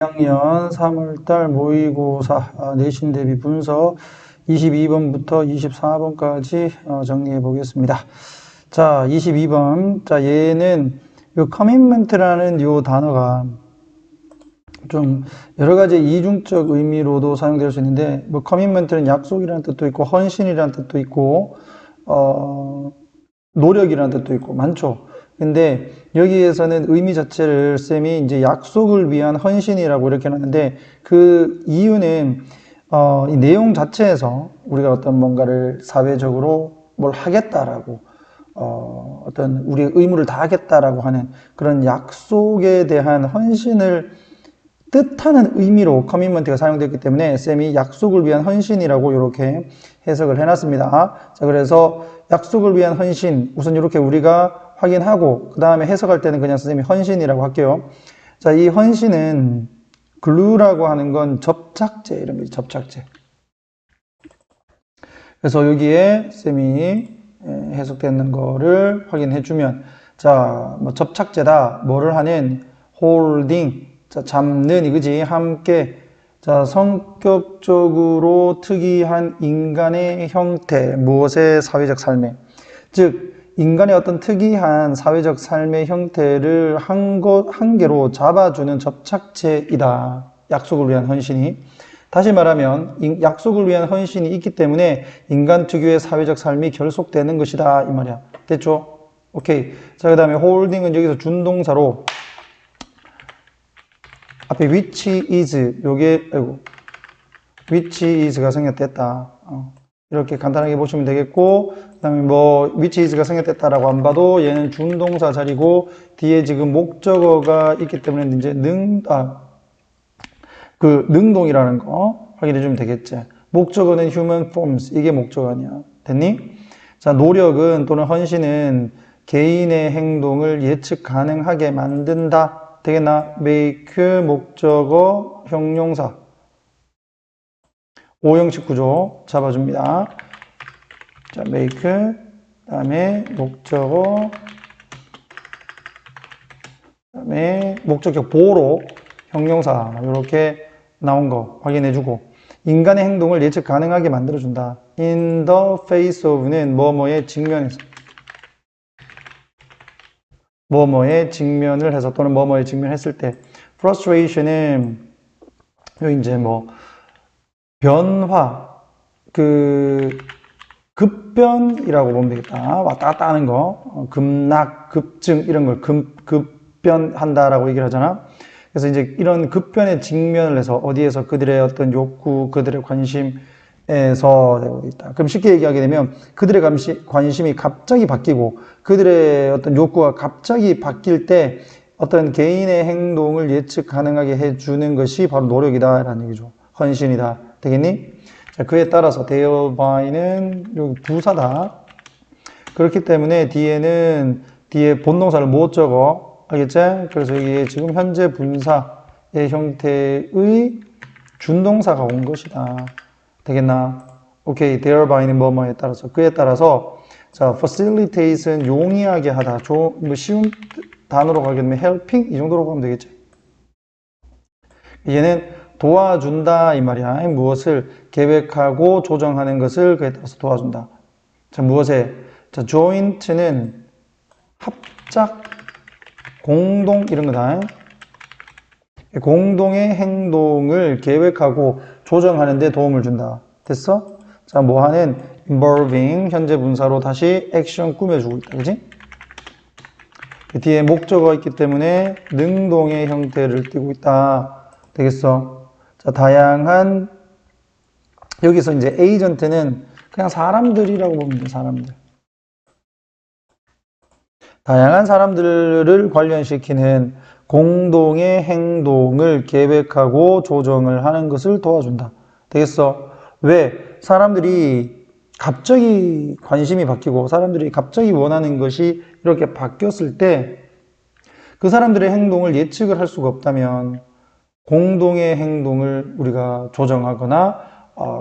2학년 3월달 모의고사 내신 대비 분석 22번부터 24번까지 정리해 보겠습니다. 자, 22번. 자, 얘는 요 커밋먼트라는 요 단어가 좀 여러 가지 이중적 의미로도 사용될 수 있는데, 뭐 커밋먼트는 약속이라는 뜻도 있고 헌신이라는 뜻도 있고 노력이라는 뜻도 있고 많죠. 근데 여기에서는 의미 자체를 쌤이 이제 약속을 위한 헌신이라고 이렇게 해놨는데, 그 이유는 이 내용 자체에서 우리가 어떤 뭔가를 사회적으로 뭘 하겠다라고 어떤 우리의 의무를 다하겠다라고 하는 그런 약속에 대한 헌신을 뜻하는 의미로 커밋먼트가 사용됐기 때문에 쌤이 약속을 위한 헌신이라고 이렇게 해석을 해놨습니다. 자, 그래서 약속을 위한 헌신, 우선 이렇게 우리가 확인하고 그 다음에 해석할 때는 그냥 선생님이 헌신이라고 할게요. 자, 이 헌신은 glue라고 하는 건 접착제, 이런 거지, 접착제. 그래서 여기에 쌤이 해석되는 거를 확인해 주면, 자, 뭐 접착제다, 뭐를 하는, holding, 자, 잡는 이거지, 함께. 자, 성격적으로 특이한 인간의 형태, 무엇의 사회적 삶에, 즉 인간의 어떤 특이한 사회적 삶의 형태를 한 개로 잡아주는 접착제이다. 약속을 위한 헌신이. 다시 말하면 약속을 위한 헌신이 있기 때문에 인간 특유의 사회적 삶이 결속되는 것이다, 이 말이야. 됐죠? 오케이. 자, 그 다음에 holding은 여기서 준동사로 앞에 which is, 요게, which is가 생략됐다. 이렇게 간단하게 보시면 되겠고, 그 다음에 뭐, which is가 생략됐다라고 안 봐도 얘는 준동사 자리고, 뒤에 지금 목적어가 있기 때문에 이제 능동이라는 거 확인해 주면 되겠지. 목적어는 human forms, 이게 목적어 아니야. 됐니? 자, 노력은 또는 헌신은 개인의 행동을 예측 가능하게 만든다. 되겠나? make 목적어 형용사 5형식 구조 잡아줍니다. 자, make 다음에 목적어 다음에 목적격 보로 형용사 이렇게 나온 거 확인해주고, 인간의 행동을 예측 가능하게 만들어준다. in the face of는 뭐뭐에 직면해서, 뭐뭐에 직면을 해서 또는 뭐뭐에 직면했을 때. frustration은 여기 이제 뭐 변화, 급변이라고 보면 되겠다. 왔다 갔다 하는 거, 급락, 급증 이런 걸 급변한다라고 얘기를 하잖아. 그래서 이제 이런 급변에 직면을 해서 어디에서 그들의 어떤 욕구, 그들의 관심에서 되고 있다. 그럼 쉽게 얘기하게 되면 그들의 관심이 갑자기 바뀌고 그들의 어떤 욕구가 갑자기 바뀔 때 어떤 개인의 행동을 예측 가능하게 해주는 것이 바로 노력이다라는 얘기죠. 헌신이다. 되겠니? 자, 그에 따라서 therby는 여기 부사다. 그렇기 때문에 뒤에 본동사를 못 적어. 알겠지? 그래서 여기에 지금 현재 분사의 형태의 준동사가 온 것이다. 되겠나? 오케이. therby는 뭐뭐에 따라서. 그에 따라서 자, facilitate은 용이하게 하다. 뭐 쉬운 단어로 가게 되면 helping 이 정도로 가면 되겠지. 얘는 도와준다 이 말이야. 무엇을 계획하고 조정하는 것을 그에 따라서 도와준다. 자, 무엇에? 자, joint는 합작, 공동 이런 거다. 공동의 행동을 계획하고 조정하는 데 도움을 준다. 됐어? 자, 뭐 하는? involving 현재 분사로 다시 액션 꾸며주고 있다. 그지? 뒤에 목적어가 있기 때문에 능동의 형태를 띠고 있다. 되겠어? 자, 다양한, 여기서 이제 에이전트는 그냥 사람들이라고 보면 돼, 사람들. 다양한 사람들을 관련시키는 공동의 행동을 계획하고 조정을 하는 것을 도와준다. 되겠어? 왜? 사람들이 갑자기 관심이 바뀌고 사람들이 갑자기 원하는 것이 이렇게 바뀌었을 때 그 사람들의 행동을 예측을 할 수가 없다면 공동의 행동을 우리가 조정하거나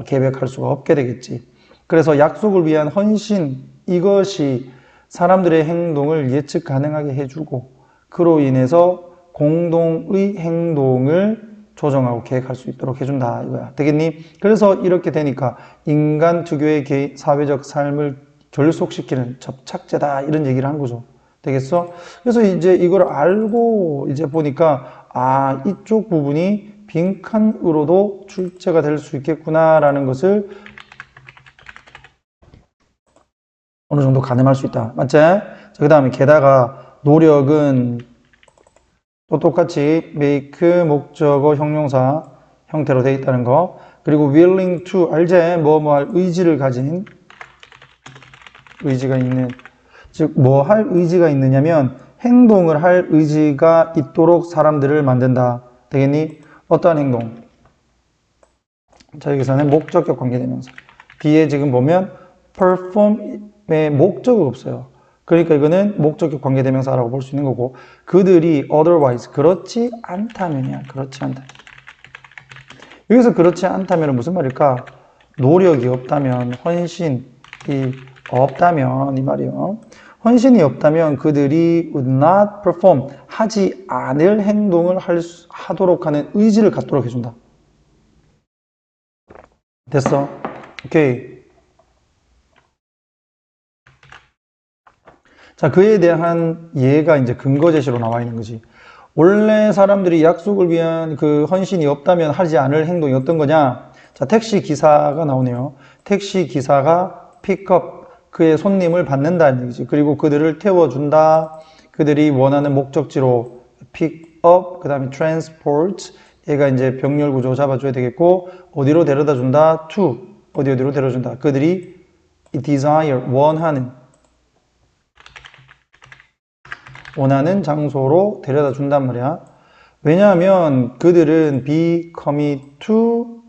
계획할 수가 없게 되겠지. 그래서 약속을 위한 헌신, 이것이 사람들의 행동을 예측 가능하게 해주고 그로 인해서 공동의 행동을 조정하고 계획할 수 있도록 해준다 이거야. 되겠니? 그래서 이렇게 되니까 인간 특유의 사회적 삶을 결속시키는 접착제다 이런 얘기를 한 거죠. 되겠어? 그래서 이제 이걸 알고 이제 보니까 아 이쪽 부분이 빈칸으로도 출제가 될 수 있겠구나라는 것을 어느 정도 가늠할 수 있다. 맞지? 자, 그 다음에 게다가 노력은 또 똑같이 make 목적어 형용사 형태로 되어 있다는 거. 그리고 willing to 알제 뭐 할 의지를 가진 의지가 있는 즉 뭐 할 의지가 있느냐면 행동을 할 의지가 있도록 사람들을 만든다. 되겠니? 어떠한 행동? 자 여기서는 목적격 관계대명사. 뒤에 지금 보면 perform의 목적은 없어요. 그러니까 이거는 목적격 관계대명사라고 볼 수 있는 거고 그들이 otherwise 그렇지 않다면이야. 그렇지 않다. 여기서 그렇지 않다면 무슨 말일까? 노력이 없다면 헌신이 없다면 이 말이요. 헌신이 없다면 그들이 would not perform 하지 않을 행동을 하도록 하는 의지를 갖도록 해준다. 됐어? 오케이. 자, 그에 대한 예가 이제 근거 제시로 나와 있는 거지. 원래 사람들이 약속을 위한 그 헌신이 없다면 하지 않을 행동이 어떤 거냐? 자, 택시 기사가 나오네요. 택시 기사가 픽업, 그의 손님을 받는다는 얘기지. 그리고 그들을 태워준다. 그들이 원하는 목적지로 픽업, 그 다음에 transport, 얘가 이제 병렬 구조 잡아줘야 되겠고, 어디로 데려다 준다? to, 어디로 데려준다. 그들이 desire, 원하는 장소로 데려다 준단 말이야. 왜냐하면 그들은 be commit to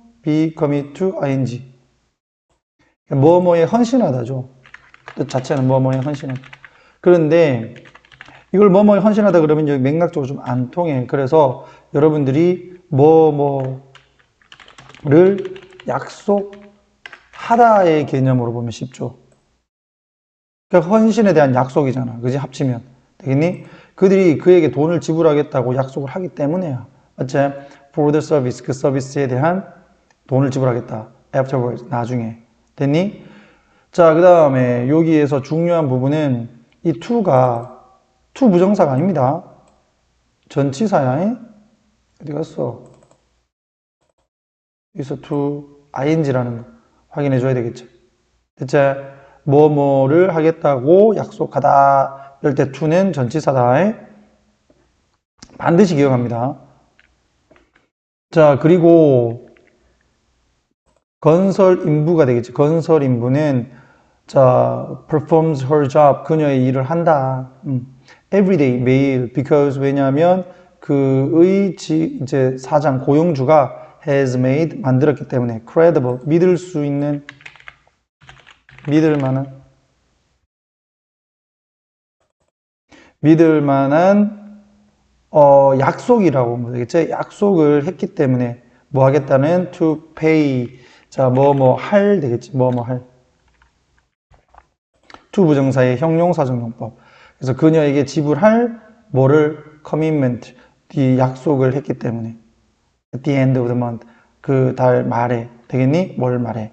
ing. 뭐뭐에 헌신하다죠. 뜻 자체는 뭐뭐에 헌신하다. 그런데 이걸 뭐뭐에 헌신하다 그러면 여기 맥락적으로 좀 안 통해. 그래서 여러분들이 뭐뭐를 약속하다의 개념으로 보면 쉽죠. 그러니까 헌신에 대한 약속이잖아. 그지? 합치면. 되겠니? 그들이 그에게 돈을 지불하겠다고 약속을 하기 때문에야. 맞지? For the service, 그 서비스에 대한 돈을 지불하겠다. Afterwards, 나중에. 됐니? 자, 그 다음에 여기에서 중요한 부분은 이 to가 to 부정사가 아닙니다. 전치사야. 어디 갔어? 여기서 to ing라는 거 확인해 줘야 되겠죠. 됐지? 뭐뭐를 하겠다고 약속하다. 이럴 때 to는 전치사다. 반드시 기억합니다. 자, 그리고 건설 인부가 되겠지. 건설 인부는 자, performs her job. 그녀의 일을 한다. Every day, 매일. Because 왜냐하면 그의 이제 사장, 고용주가 has made, 만들었기 때문에 credible, 믿을 수 있는, 믿을 만한 약속이라고 보면 되겠죠. 약속을 했기 때문에 뭐 하겠다는 to pay. 자, 할 되겠지. 할. to 부정사의 형용사정용법. 그래서 그녀에게 지불할 뭐를 commitment, 이 약속을 했기 때문에 at the end of the month, 그 달 말에 되겠니? 뭘 말해.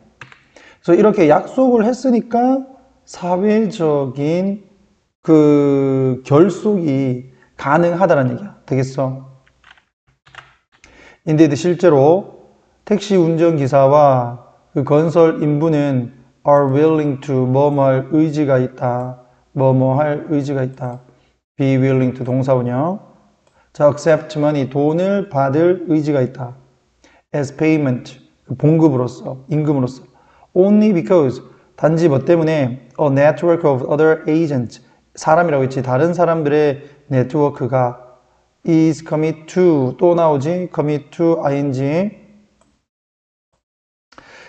그래서 이렇게 약속을 했으니까 사회적인 그 결속이 가능하다는 얘기야. 되겠어? 인데드 실제로 택시 운전기사와 그 건설 인부는 are willing to 할 의지가 있다. 할 의지가 있다. be willing to 동사원형. 자, accept money 돈을 받을 의지가 있다. as payment 봉급으로서 임금으로서. only because 단지 뭐 때문에 a network of other agents 사람이라고 했지 다른 사람들의 네트워크가 is commit to 또 나오지 commit to ing.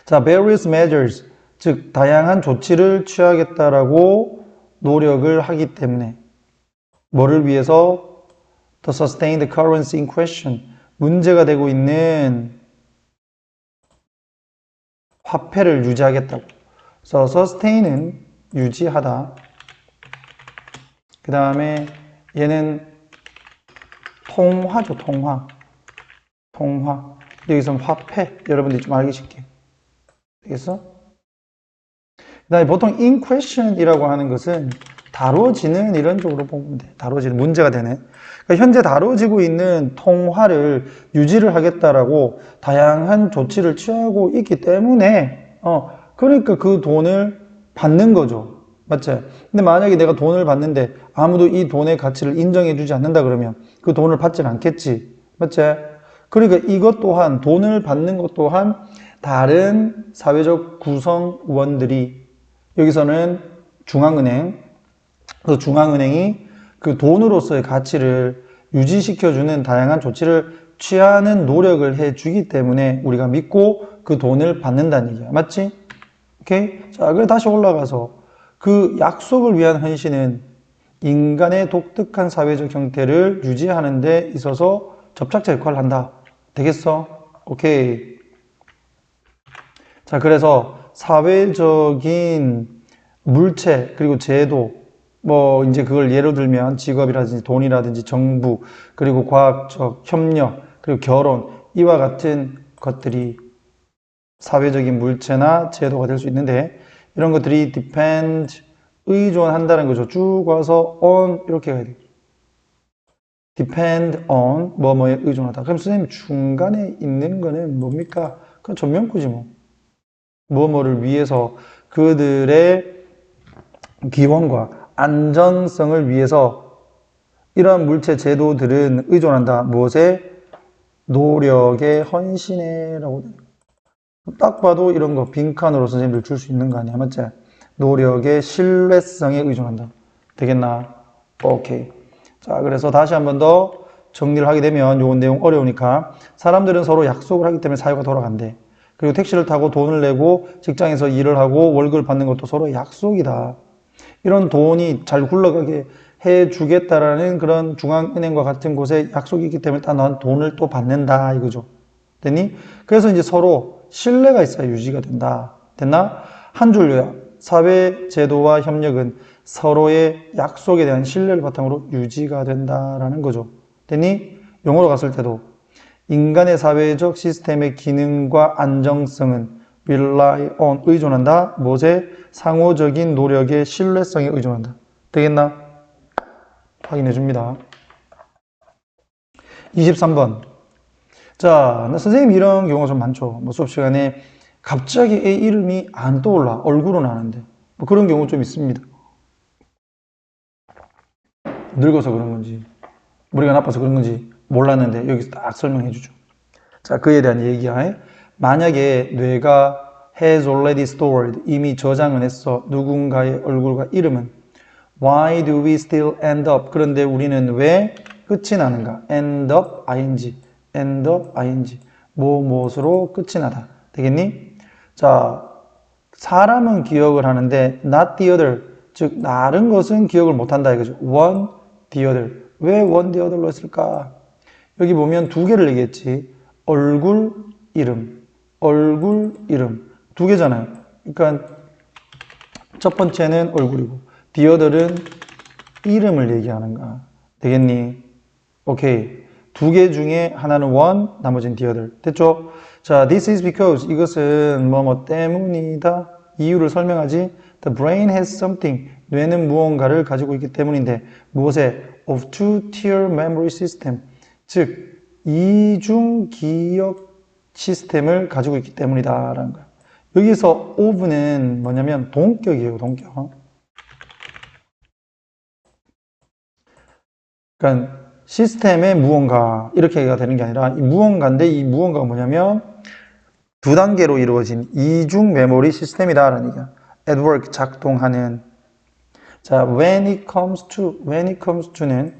자, various measures 즉 다양한 조치를 취하겠다라고 노력을 하기 때문에 뭐를 위해서 to sustain the currency in question 문제가 되고 있는 화폐를 유지하겠다고. 그래서 sustain은 유지하다. 그 다음에 얘는 통화죠, 통화. 통화. 여기서는 화폐. 여러분들이 좀 알기 쉽게. 되겠어? 그 다음에 보통 in question이라고 하는 것은 다뤄지는 이런 쪽으로 보면 돼. 다뤄지는 문제가 되네. 그러니까 현재 다뤄지고 있는 통화를 유지를 하겠다라고 다양한 조치를 취하고 있기 때문에 그러니까 그 돈을 받는 거죠. 맞지? 근데 만약에 내가 돈을 받는데 아무도 이 돈의 가치를 인정해 주지 않는다 그러면 그 돈을 받진 않겠지. 맞지? 그러니까 이것 또한 돈을 받는 것 또한 다른 사회적 구성원들이 여기서는 중앙은행, 그 중앙은행이 그 돈으로서의 가치를 유지시켜주는 다양한 조치를 취하는 노력을 해주기 때문에 우리가 믿고 그 돈을 받는다는 얘기야. 맞지? 오케이? 자, 그래 다시 올라가서 그 약속을 위한 헌신은 인간의 독특한 사회적 형태를 유지하는 데 있어서 접착제 역할을 한다. 되겠어? 오케이. 자, 그래서 사회적인 물체, 그리고 제도, 뭐, 이제 그걸 예로 들면 직업이라든지 돈이라든지 정부, 그리고 과학적 협력, 그리고 결혼, 이와 같은 것들이 사회적인 물체나 제도가 될 수 있는데, 이런 것들이 depend, 의존한다는 거죠. 쭉 와서 on, 이렇게 가야 돼요. depend on, 뭐뭐에 의존하다. 그럼 선생님 중간에 있는 거는 뭡니까? 그건 전면구지 뭐. 뭐뭐를 위해서 그들의 기원과 안전성을 위해서 이러한 물체 제도들은 의존한다. 무엇에? 노력의 헌신에 라고. 딱 봐도 이런 거 빈칸으로 선생님들 줄 수 있는 거 아니야. 맞지? 노력의 신뢰성에 의존한다. 되겠나? 오케이. 자, 그래서 다시 한 번 더 정리를 하게 되면 요 내용 어려우니까 사람들은 서로 약속을 하기 때문에 사회가 돌아간대. 그리고 택시를 타고 돈을 내고 직장에서 일을 하고 월급을 받는 것도 서로 약속이다. 이런 돈이 잘 굴러가게 해주겠다라는 그런 중앙은행과 같은 곳에 약속이 있기 때문에 난 돈을 또 받는다 이거죠. 됐니? 그래서 이제 서로 신뢰가 있어야 유지가 된다. 됐나? 한 줄 요약. 사회 제도와 협력은 서로의 약속에 대한 신뢰를 바탕으로 유지가 된다라는 거죠. 됐니? 영어로 갔을 때도 인간의 사회적 시스템의 기능과 안정성은 rely on, 의존한다. 무엇에? 상호적인 노력의 신뢰성에 의존한다. 되겠나? 확인해 줍니다. 23번. 자, 선생님 이런 경우가 좀 많죠. 뭐 수업 시간에 갑자기 애 이름이 안 떠올라. 얼굴은 아는데. 뭐 그런 경우 좀 있습니다. 늙어서 그런 건지, 머리가 나빠서 그런 건지 몰랐는데 여기서 딱 설명해 주죠. 자, 그에 대한 얘기야. 만약에 뇌가 has already stored, 이미 저장을 했어. 누군가의 얼굴과 이름은 Why do we still end up? 그런데 우리는 왜 끝이 나는가? End up, ing. End up, ing. 무엇으로 끝이 나다. 되겠니? 자, 사람은 기억을 하는데 not the other, 즉 다른 것은 기억을 못한다 이거죠. One, the other. 왜 one, the other로 했을까? 여기 보면 두 개를 얘기했지. 얼굴, 이름. 얼굴, 이름. 두 개잖아요. 그러니까 첫 번째는 얼굴이고 the other은 이름을 얘기하는가. 되겠니? 오케이. 두 개 중에 하나는 one, 나머지는 the other. 됐죠? 자, this is because, 이것은 뭐뭐 때문이다. 이유를 설명하지. The brain has something. 뇌는 무언가를 가지고 있기 때문인데 무엇에? Of two-tier memory system. 즉, 이중 기억 시스템을 가지고 있기 때문이다. 라는 거야. 여기서 of는 뭐냐면 동격이에요. 동격. 그러니까 시스템의 무언가 이렇게가 되는 게 아니라 이 무언가인데 이 무언가가 뭐냐면 두 단계로 이루어진 이중 메모리 시스템이다라는 얘기야. At work, 작동하는. 자, when it comes to는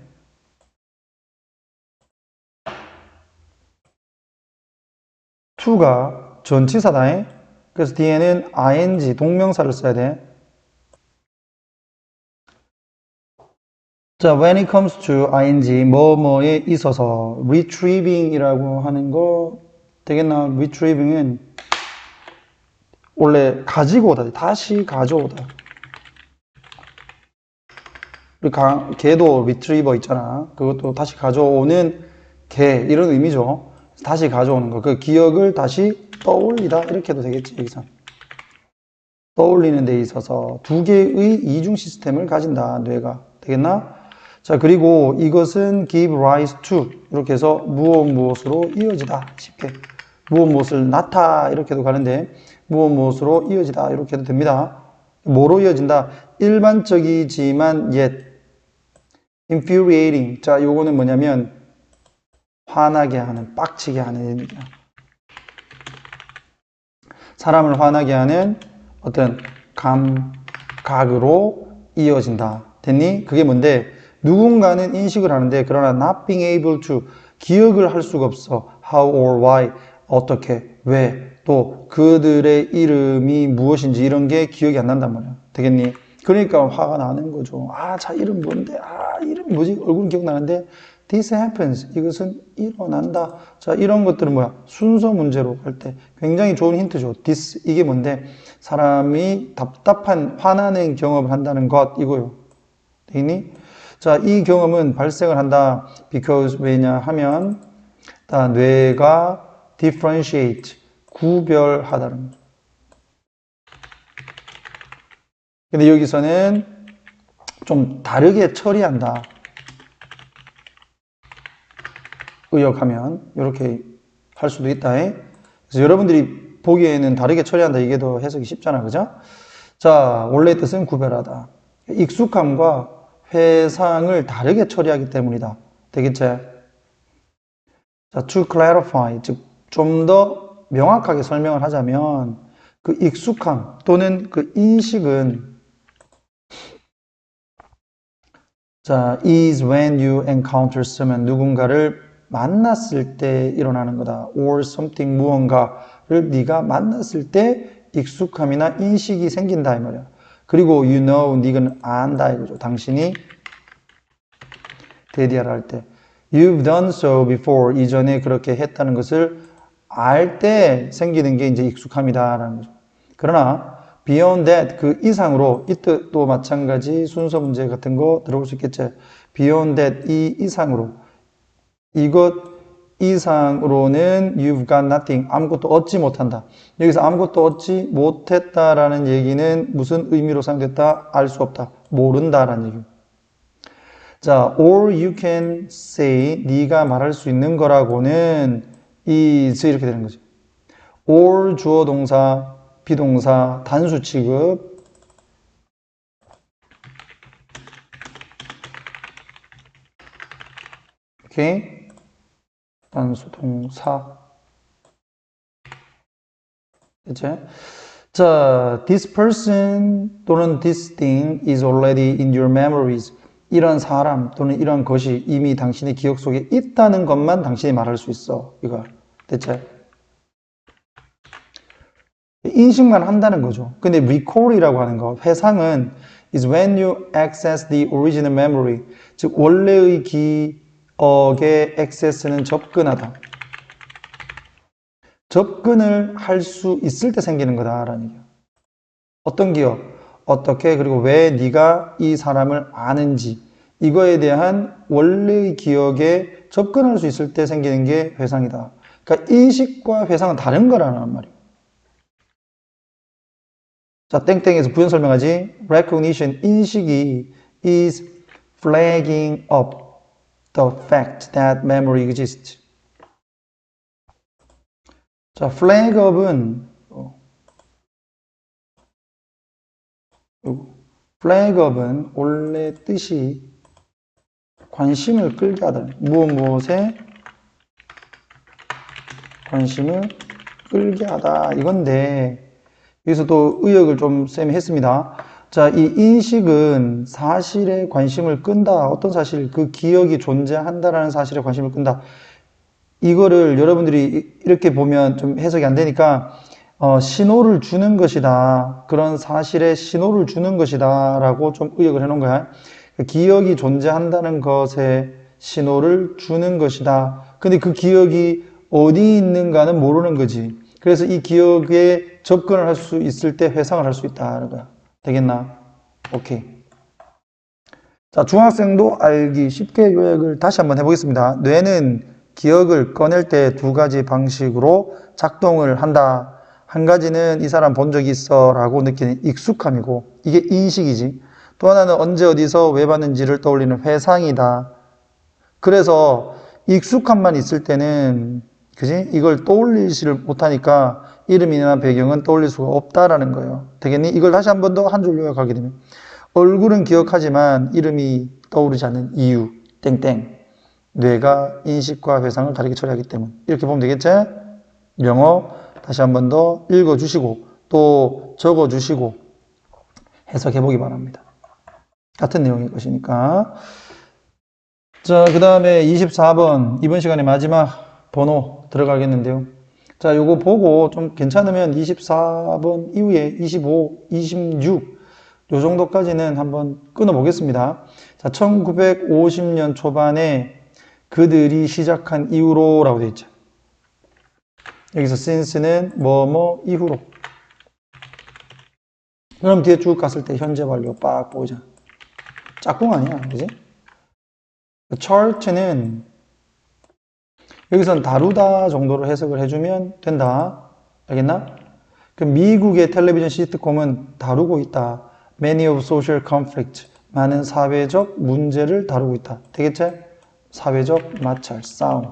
to가 전치사다. 그래서 뒤에는 ing, 동명사를 써야 돼. 자, when it comes to ing, 뭐뭐에 있어서 retrieving이라고 하는 거 되겠나? retrieving은 원래 가지고 오다, 다시 가져오다. 개도 retriever 있잖아. 그것도 다시 가져오는 개, 이런 의미죠. 다시 가져오는 거. 그 기억을 다시 떠올리다. 이렇게 해도 되겠지, 여기서. 떠올리는 데 있어서 두 개의 이중 시스템을 가진다, 뇌가. 되겠나? 자, 그리고 이것은 give rise to. 이렇게 해서 무엇으로 이어지다. 쉽게. 무엇을 나타. 이렇게도 가는데, 무엇으로 이어지다. 이렇게 해도 됩니다. 뭐로 이어진다? 일반적이지만 yet. infuriating. 자, 요거는 뭐냐면, 화나게 하는, 빡치게 하는 의미죠. 사람을 화나게 하는 어떤 감각으로 이어진다. 됐니? 그게 뭔데? 누군가는 인식을 하는데 그러나 not being able to 기억을 할 수가 없어. how or why 어떻게 왜 또 그들의 이름이 무엇인지 이런 게 기억이 안 난단 말이야. 되겠니? 그러니까 화가 나는 거죠. 자 이름 뭔데? 이름이 뭐지? 얼굴은 기억나는데 this happens. 이것은 일어난다. 자 이런 것들은 뭐야? 순서 문제로 갈 때 굉장히 좋은 힌트죠. this 이게 뭔데? 사람이 답답한 화나는 경험을 한다는 것 이거요. 되겠니? 자, 이 경험은 발생을 한다. because 왜냐하면 뇌가 differentiate 구별하다는 거죠. 근데 여기서는 좀 다르게 처리한다. 의역하면 이렇게 할 수도 있다. 그래서 여러분들이 보기에는 다르게 처리한다. 이게 더 해석이 쉽잖아. 그죠? 자, 원래 뜻은 구별하다. 익숙함과 회상을 다르게 처리하기 때문이다. 되겠지? 자, to clarify, 즉, 좀 더 명확하게 설명을 하자면, 그 익숙함 또는 그 인식은, 자, is when you encounter someone, 누군가를 만났을 때 일어나는 거다. or something, 무언가를 네가 만났을 때 익숙함이나 인식이 생긴다, 이 말이야. 그리고 you know, 네가 안다 이거죠. 당신이 데디아를 할 때 you've done so before, 이전에 그렇게 했다는 것을 알 때 생기는 게 이제 익숙함이다라는 거죠. 그러나 beyond that, 그 이상으로, 이 뜻도 마찬가지 순서 문제 같은 거 들어볼 수 있겠지. beyond that, 이 이상으로, 이것 이상으로는 you've got nothing, 아무것도 얻지 못한다. 여기서 아무것도 얻지 못했다라는 얘기는 무슨 의미로 사용됐다? 알 수 없다. 모른다라는 얘기. 자, or you can say, 네가 말할 수 있는 거라고는 is 이렇게 되는 거죠. or 주어 동사, 비동사, 단수 취급. 오케이. 단수 동사. 그치? 자, this person 또는 this thing is already in your memories. 이런 사람 또는 이런 것이 이미 당신의 기억 속에 있다는 것만 당신이 말할 수 있어. 이거. 대체. 인식만 한다는 거죠. 근데 recall이라고 하는 거, 회상은 is when you access the original memory. 즉, 원래의 기억의 access는 접근하다. 접근을 할 수 있을 때 생기는 거다라는 얘기야. 어떤 기억, 어떻게, 그리고 왜 네가 이 사람을 아는지 이거에 대한 원래의 기억에 접근할 수 있을 때 생기는 게 회상이다. 그러니까 인식과 회상은 다른 거라는 말이에요. 자, 땡땡에서 부연 설명하지. recognition, 인식이 is flagging up the fact that memory exists. 자, flag up은 원래 뜻이 관심을 끌게 하다. 무엇에 관심을 끌게 하다. 이건데, 여기서 또 의역을 좀 쌤이 했습니다. 자, 이 인식은 사실에 관심을 끈다. 어떤 사실? 그 기억이 존재한다라는 사실에 관심을 끈다. 이거를 여러분들이 이렇게 보면 좀 해석이 안 되니까 신호를 주는 것이다. 그런 사실에 신호를 주는 것이다 라고 좀 의역을 해놓은 거야. 기억이 존재한다는 것에 신호를 주는 것이다. 근데 그 기억이 어디 있는가는 모르는 거지. 그래서 이 기억에 접근을 할 수 있을 때 회상을 할 수 있다는 거야. 되겠나? 오케이. 자, 중학생도 알기 쉽게 요약을 다시 한번 해보겠습니다. 뇌는 기억을 꺼낼 때 두 가지 방식으로 작동을 한다. 한 가지는 이 사람 본 적이 있어 라고 느끼는 익숙함이고 이게 인식이지. 또 하나는 언제 어디서 왜 봤는지를 떠올리는 회상이다. 그래서 익숙함만 있을 때는 그지? 이걸 떠올리지를 못하니까 이름이나 배경은 떠올릴 수가 없다라는 거예요. 되겠니? 이걸 다시 한 번 더 한 줄 요약하게 되면 얼굴은 기억하지만 이름이 떠오르지 않는 이유 땡땡 뇌가 인식과 회상을 다르게 처리하기 때문 이렇게 보면 되겠지? 영어 다시 한 번 더 읽어주시고 또 적어주시고 해석해 보기 바랍니다. 같은 내용일 것이니까. 자, 그 다음에 24번 이번 시간의 마지막 번호 들어가겠는데요. 자, 요거 보고 좀 괜찮으면 24번 이후에 25, 26 요 정도까지는 한번 끊어 보겠습니다. 자, 1950년 초반에 그들이 시작한 이후로 라고 되어 있죠. 여기서 since는 뭐뭐 이후로. 그럼 뒤에 쭉 갔을 때 현재 완료 빡 보이잖아. 짝꿍 아니야, 그지? chart는 여기선 다루다 정도로 해석을 해주면 된다. 알겠나? 그럼 미국의 텔레비전 시트콤은 다루고 있다. Many of social conflict. 많은 사회적 문제를 다루고 있다. 되겠지? 사회적 마찰, 싸움.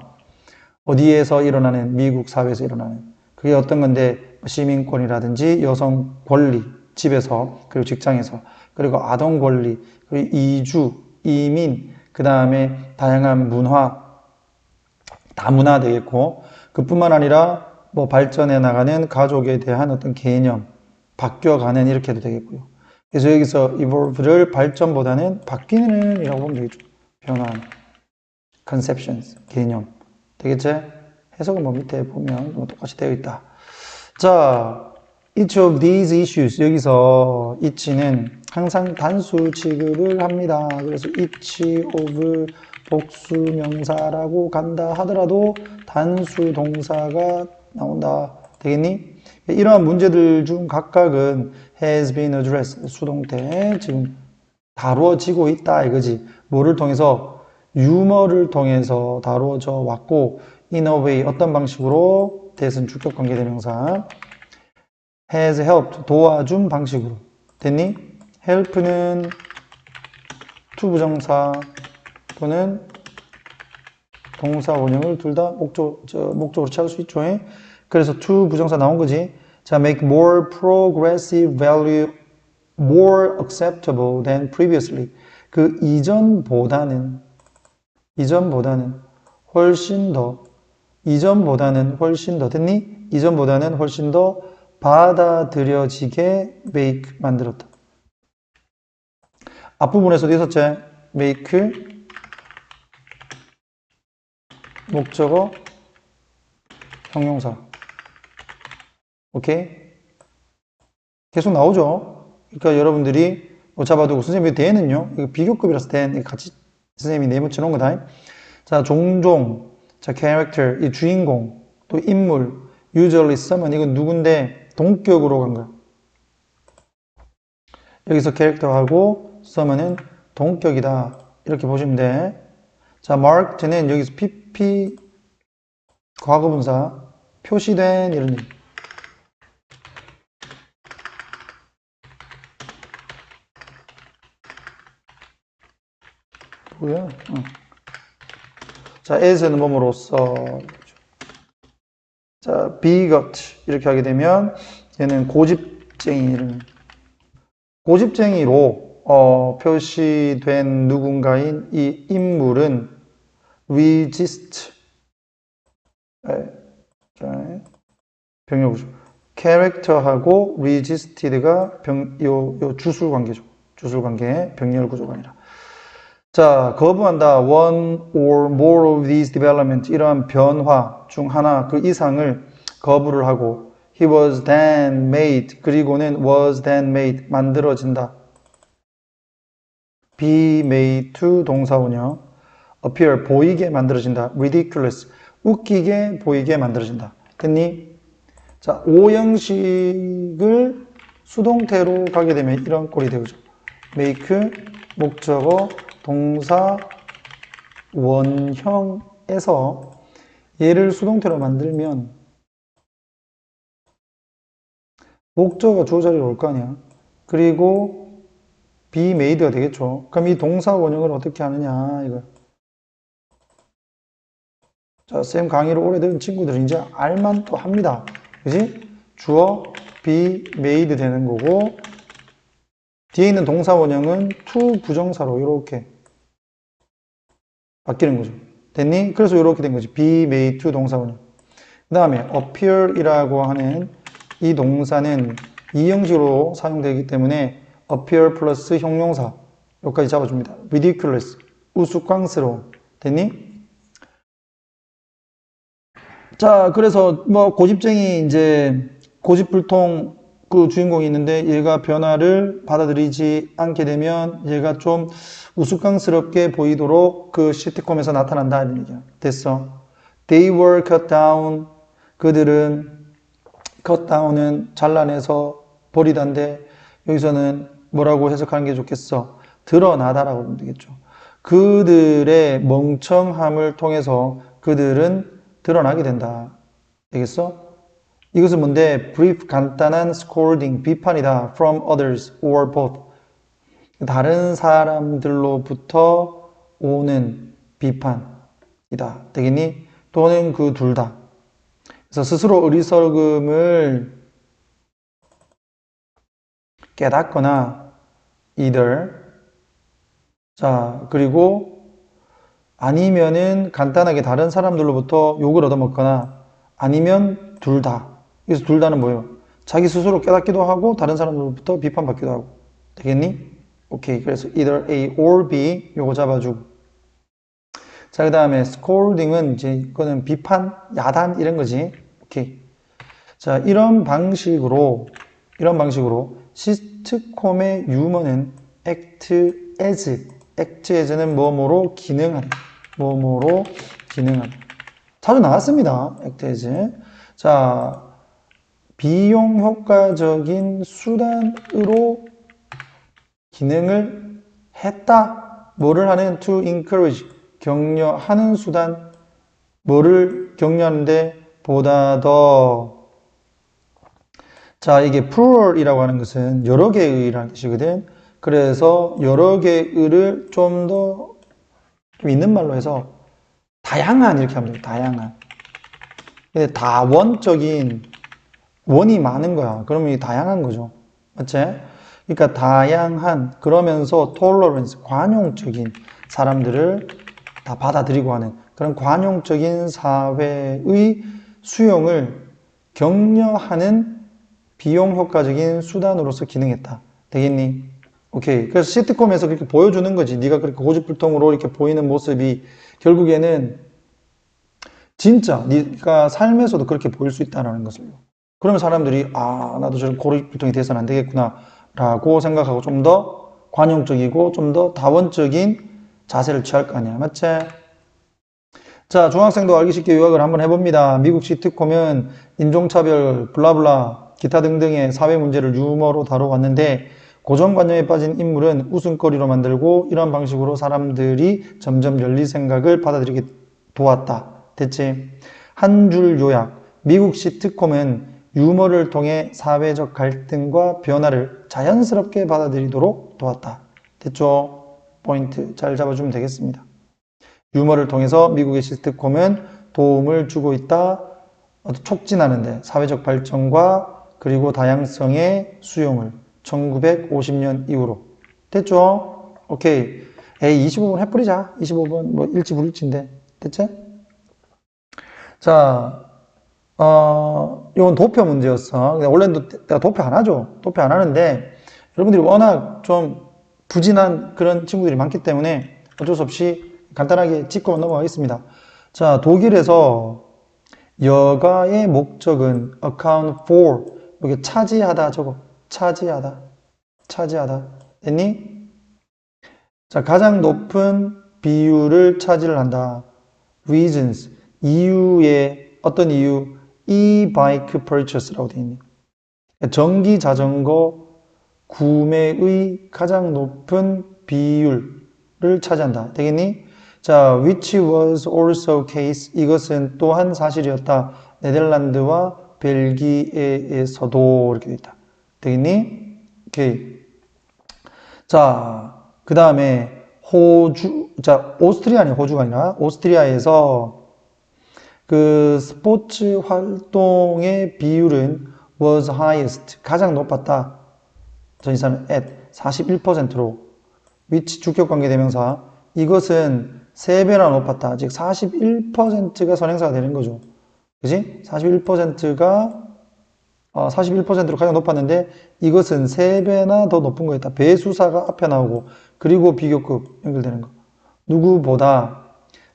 어디에서 일어나는, 미국 사회에서 일어나는. 그게 어떤 건데, 시민권이라든지 여성 권리, 집에서, 그리고 직장에서, 그리고 아동 권리, 그리고 이주, 이민, 그 다음에 다양한 문화, 다문화 되겠고, 그뿐만 아니라 뭐 발전해 나가는 가족에 대한 어떤 개념, 바뀌어가는 이렇게 해도 되겠고요. 그래서 여기서 evolve를 발전보다는 바뀌는 이라고 보면 되겠죠. 변화하는. conceptions, 개념. 되겠지? 해석은 뭐 밑에 보면 뭐 똑같이 되어 있다. 자, each of these issues. 여기서 each는 항상 단수 취급을 합니다. 그래서 each of 복수명사라고 간다 하더라도 단수 동사가 나온다. 되겠니? 이러한 문제들 중 각각은 has been addressed. 수동태. 지금 다루어지고 있다. 이거지. 뭐를 통해서? 유머를 통해서 다루어져 왔고, in a way. 어떤 방식으로? that은 주격관계대명사. has helped. 도와준 방식으로. 됐니? help는 투부정사. 또는 동사 원형을 둘 다 목적으로 취할 수 있죠. 그래서 to 부정사 나온 거지. 자, make more progressive value more acceptable than previously. 그 이전보다는 훨씬 더 됐니? 이전보다는 훨씬 더 받아들여지게 make 만들었다. 앞부분에서도 있었지. make 목적어, 형용사. 오케이? 계속 나오죠? 그러니까 여러분들이 뭐 잡아두고 선생님의 대는요, 이거 비교급이라서 대, 같이 선생님이 네모 쳐놓은 거다. 자, 종종, 자, character, 이 주인공, 또 인물, usually someone, 이건 누군데 동격으로 간 거야. 여기서 character하고 someone은 동격이다. 이렇게 보시면 돼. 자, marked는 여기서 PP 과거분사 표시된 이런 의미. 뭐야? 자, as는 뭐뭐로써. 자, begot 이렇게 하게 되면 얘는 고집쟁이. 고집쟁이로 표시된 누군가인 이 인물은 resist. 병렬구조. character하고 resisted가 요 주술 관계죠. 주술 관계, 병렬구조가 아니라. 자, 거부한다. one or more of these development. 이러한 변화 중 하나, 그 이상을 거부를 하고, he was then made. 그리고는 was then made. 만들어진다. be made to 동사원형. appear. 보이게 만들어진다. ridiculous. 웃기게 보이게 만들어진다. 됐니? 자, 오형식을 수동태로 가게 되면 이런 꼴이 되죠. make, 목적어, 동사, 원형에서 얘를 수동태로 만들면 목적어가 주어 자리로 올 거 아니야. 그리고 be made가 되겠죠. 그럼 이 동사 원형을 어떻게 하느냐, 이거. 자, 쌤 강의를 오래 들은 친구들은 이제 알만또 합니다. 그지? 주어 be made 되는 거고, 뒤에 있는 동사 원형은 to 부정사로 이렇게 바뀌는 거죠. 됐니? 그래서 이렇게 된 거지. be made to 동사 원형. 그 다음에 appear이라고 하는 이 동사는 이 형식으로 사용되기 때문에 appear 플러스 형용사 여기까지 잡아줍니다. ridiculous, 우스꽝스러운. 됐니? 자, 그래서 뭐 고집쟁이 이제 고집불통 그 주인공이 있는데 얘가 변화를 받아들이지 않게 되면 얘가 좀 우스꽝스럽게 보이도록 그 시트콤에서 나타난다 이런 얘기야. 됐어. They were cut down. 그들은 cut down은 잘라내서 버리던데 여기서는 뭐라고 해석하는 게 좋겠어? 드러나다라고 보면 되겠죠. 그들의 멍청함을 통해서 그들은 드러나게 된다. 되겠어? 이것은 뭔데? brief, 간단한 scolding, 비판이다. from others or both. 다른 사람들로부터 오는 비판이다. 되겠니? 또는 그 둘 다. 그래서 스스로 어리석음을 깨닫거나 either 자 그리고 아니면은 간단하게 다른 사람들로부터 욕을 얻어먹거나 아니면 둘 다. 그래서 둘 다는 뭐예요? 자기 스스로 깨닫기도 하고 다른 사람들로부터 비판받기도 하고. 되겠니? 오케이. 그래서 either A or B 요거 잡아주고. 자, 그 다음에 scolding은 이제 이거는 비판, 야단 이런 거지. 오케이. 자, 이런 방식으로 시트콤의 유머는 act as는 뭐뭐로 기능하다. 뭐뭐로 기능하다. 자주 나왔습니다. act as. 자, 비용 효과적인 수단으로 기능을 했다. 뭐를 하는? to encourage. 격려하는 수단. 뭐를 격려하는데? 보다 더. 자, 이게 plural이라고 하는 것은 여러 개의라는 뜻이거든. 그래서 여러 개의를 좀 더 좀 있는 말로 해서 다양한 이렇게 하면 돼요. 다양한. 근데 다원적인 원이 많은 거야. 그러면 이게 다양한 거죠. 맞지? 그러니까 다양한 그러면서 tolerance 관용적인 사람들을 다 받아들이고 하는 그런 관용적인 사회의 수용을 격려하는 비용 효과적인 수단으로서 기능했다. 되겠니? 오케이. 그래서 시트콤에서 그렇게 보여주는 거지. 네가 그렇게 고집불통으로 이렇게 보이는 모습이 결국에는 진짜 네가 삶에서도 그렇게 보일 수 있다는 것을요. 그러면 사람들이 아 나도 저런 고집불통이 돼서는 안 되겠구나 라고 생각하고 좀 더 관용적이고 좀 더 다원적인 자세를 취할 거 아니야. 맞지? 자, 중학생도 알기 쉽게 요약을 한번 해봅니다. 미국 시트콤은 인종차별, 블라블라, 기타 등등의 사회 문제를 유머로 다뤄왔는데 고정관념에 빠진 인물은 웃음거리로 만들고 이런 방식으로 사람들이 점점 열린 생각을 받아들이게 도왔다. 됐지? 한 줄 요약. 미국 시트콤은 유머를 통해 사회적 갈등과 변화를 자연스럽게 받아들이도록 도왔다. 됐죠? 포인트 잘 잡아주면 되겠습니다. 유머를 통해서 미국의 시트콤은 도움을 주고 있다. 촉진하는데 사회적 발전과 그리고 다양성의 수용을 1950년 이후로. 됐죠? 오케이. 에이, 25분 해버리자. 25분, 뭐, 일치 불일치인데. 됐지? 자, 이건 도표 문제였어. 원래는 내가 도표 안 하죠. 도표 안 하는데, 여러분들이 워낙 좀 부진한 그런 친구들이 많기 때문에 어쩔 수 없이 간단하게 짚고 넘어가겠습니다. 자, 독일에서 여가의 목적은 account for, 여기 차지하다 저거. 차지하다. 됐니? 자, 가장 높은 비율을 차지를 한다. reasons. 이유에, 어떤 이유? e-bike purchase라고 되어 있네. 전기 자전거 구매의 가장 높은 비율을 차지한다. 되겠니? 자, which was also case. 이것은 또한 사실이었다. 네덜란드와 벨기에에서도 이렇게 돼 있다. 되겠니? 오케이. 자, 그 다음에 호주, 자, 오스트리아 아니야, 호주가 아니라 오스트리아에서 그 스포츠 활동의 비율은 was highest, 가장 높았다. 전치사는 at 41%로 which 주격관계대명사 이것은 3배나 높았다. 즉 41%가 선행사가 되는 거죠. 그지? 41%가 41%로 가장 높았는데 이것은 3배나 더 높은 거였다. 배수사가 앞에 나오고 그리고 비교급 연결되는 거. 누구보다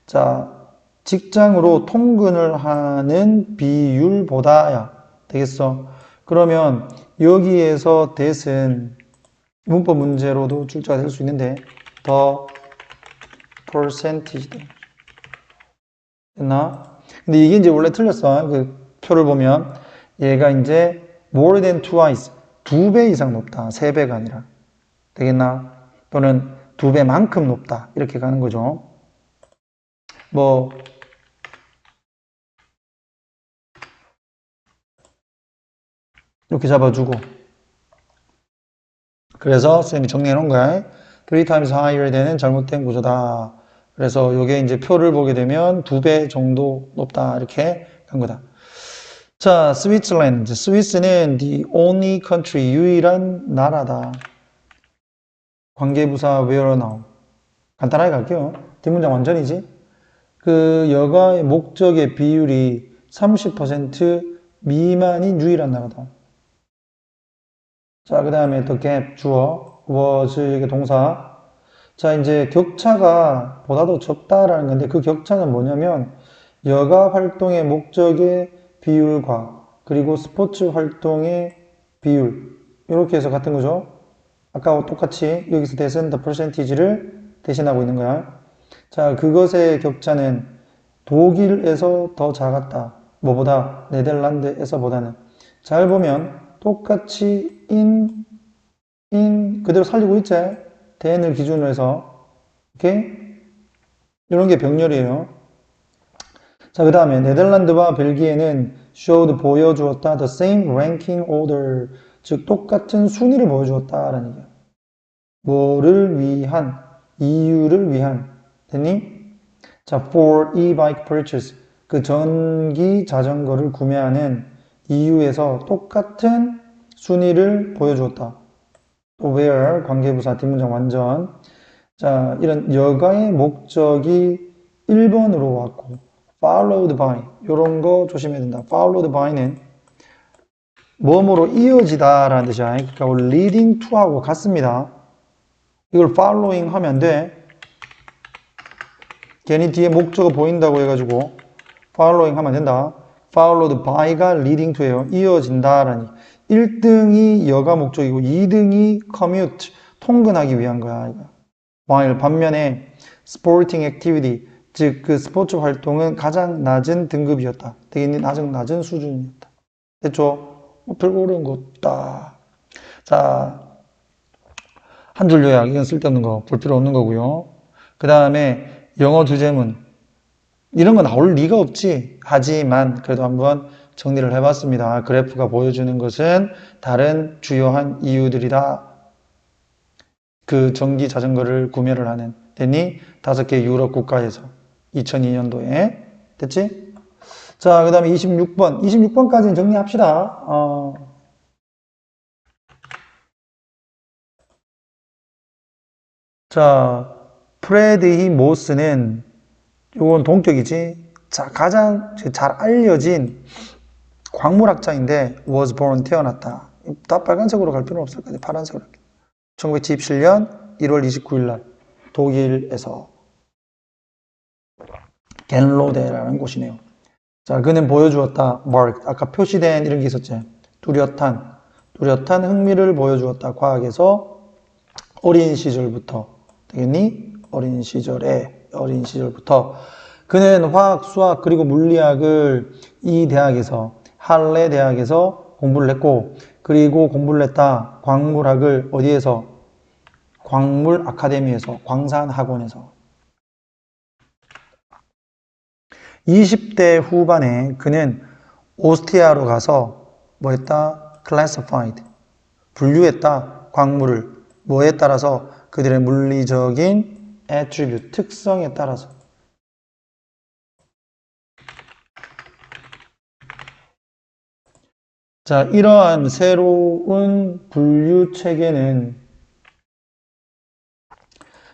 자 직장으로 통근을 하는 비율보다야 되겠어. 그러면 여기에서 that은 문법 문제로도 출제가 될 수 있는데 더 percentage 됐나? 근데 이게 이제 원래 틀렸어. 그 표를 보면 얘가 이제 more than twice 2배 이상 높다. 3배가 아니라 되겠나? 또는 2배만큼 높다. 이렇게 가는 거죠. 뭐 이렇게 잡아주고 그래서 쌤이 정리해 놓은 거야. 3 times higher than은 잘못된 구조다. 그래서 이게 이제 표를 보게 되면 2배 정도 높다. 이렇게 간 거다. 자, 스위스랜드. 스위스는 the only country, 유일한 나라다. 관계부사 where now. 간단하게 갈게요. 뒷문장 완전이지. 그 여가의 목적의 비율이 30% 미만인 유일한 나라다. 자, 그 다음에 the gap 주어, was 이게 동사. 자, 이제 격차가 보다도 적다라는 건데 그 격차는 뭐냐면 여가 활동의 목적의 비율과 그리고 스포츠 활동의 비율 이렇게 해서 같은 거죠. 아까와 똑같이 여기서 대신 the percentage를 대신하고 있는 거야. 자, 그것의 격차는 독일에서 더 작았다. 뭐보다? 네덜란드에서보다는. 잘 보면 똑같이 in 그대로 살리고 있지? then을 기준으로 해서 오케이? 이런 게 병렬이에요. 자, 그 다음에 네덜란드와 벨기에는 showed 보여주었다. the same ranking order 즉 똑같은 순위를 보여주었다라는 얘기야. 뭐를 위한? 이유를 위한. 됐니? 자, for e-bike purchase 그 전기 자전거를 구매하는 이유에서 똑같은 순위를 보여주었다. 또 where 관계부사 뒷문장 완전. 자, 이런 여가의 목적이 1번으로 왔고 followed by 이런 거 조심해야 된다. followed by는 뭐뭐로 이어지다 라는 뜻이야. 그러니까 leading to 하고 같습니다. 이걸 following 하면 안 돼. 괜히 뒤에 목적어 보인다고 해가지고 following 하면 안 된다. followed by가 leading to예요. 이어진다라니. 1등이 여가 목적이고 2등이 commute, 통근하기 위한 거야. while 반면에 sporting activity, 즉 그 스포츠 활동은 가장 낮은 등급이었다. 되게 낮은 수준이었다. 됐죠? 뭐 별거 어려운 거 없다. 자, 한 줄 요약. 이건 쓸데없는 거, 볼 필요 없는 거고요. 그 다음에 영어 주제문. 이런 거 나올 리가 없지. 하지만 그래도 한번 정리를 해봤습니다. 그래프가 보여주는 것은 다른 주요한 이유들이다. 그 전기 자전거를 구매를 하는. 됐니? 5개 유럽 국가에서 2002년도에. 됐지? 자, 그 다음에 26번. 26번까지는 정리합시다. 자, 프레드히 모스는 이건 동격이지. 자, 가장 잘 알려진 광물학자인데 was born 태어났다. 다 빨간색으로 갈 필요는 없을 것 같아요. 파란색으로 할게요. 1977년 1월 29일 날 독일에서 겐로데라는 곳이네요. 자, 그는 보여주었다. marked. 아까 표시된 이런 게 있었지. 뚜렷한 흥미를 보여주었다. 과학에서 어린 시절부터. 되겠니? 어린 시절부터. 그는 화학, 수학, 그리고 물리학을 이 대학에서, 할레 대학에서 공부를 했고, 그리고 공부를 했다. 광물학을 어디에서? 광물 아카데미에서, 광산 학원에서. 20대 후반에 그는 오스트리아로 가서 뭐 했다? classified. 분류했다. 광물을. 뭐에 따라서? 그들의 물리적인 attribute, 특성에 따라서. 자, 이러한 새로운 분류 체계는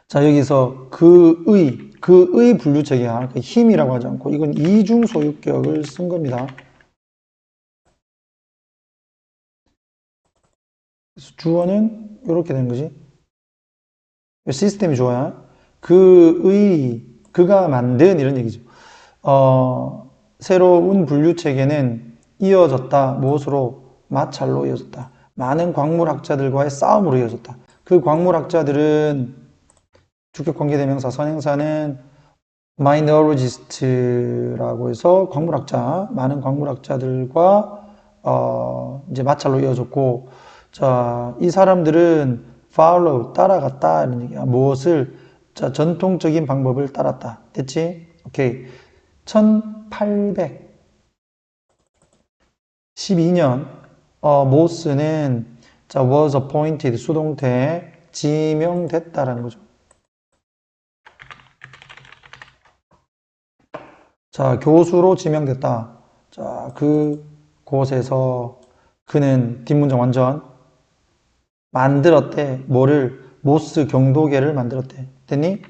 자, 여기서 그의 분류 체계야. 그 힘이라고 하지 않고 이건 이중 소유격을 쓴 겁니다. 그래서 주어는 이렇게 되는 거지. 시스템이 좋아요. 그가 만든 이런 얘기죠. 새로운 분류 체계는 이어졌다. 무엇으로? 마찰로 이어졌다. 많은 광물학자들과의 싸움으로 이어졌다. 그 광물학자들은 주격관계대명사 선행사는 mineralogist라고 해서 광물학자, 많은 광물학자들과 이제 마찰로 이어졌고, 자, 이 사람들은 follow, 따라갔다 이런 얘기야. 무엇을? 자, 전통적인 방법을 따랐다. 됐지? 오케이. 1812년 모스는 자, was appointed 수동태 지명됐다라는 거죠. 자, 교수로 지명됐다. 자, 그 곳에서 그는 뒷문장 완전 만들었대. 뭐를? 모스 경도계를 만들었대. 됐니?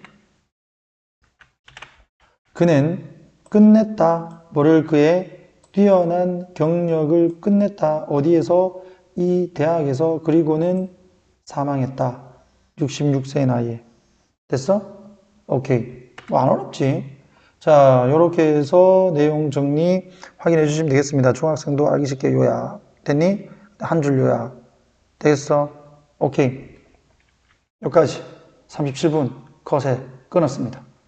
그는 끝냈다. 뭐를? 그의 뛰어난 경력을 끝냈다. 어디에서? 이 대학에서. 그리고는 사망했다. 66세의 나이에. 됐어? 오케이. 뭐 안 어렵지? 자, 이렇게 해서 내용 정리 확인해 주시면 되겠습니다. 중학생도 알기 쉽게 요약. 됐니? 한 줄 요약. 됐어? 오케이. 여기까지 37분 컷에 끊었습니다.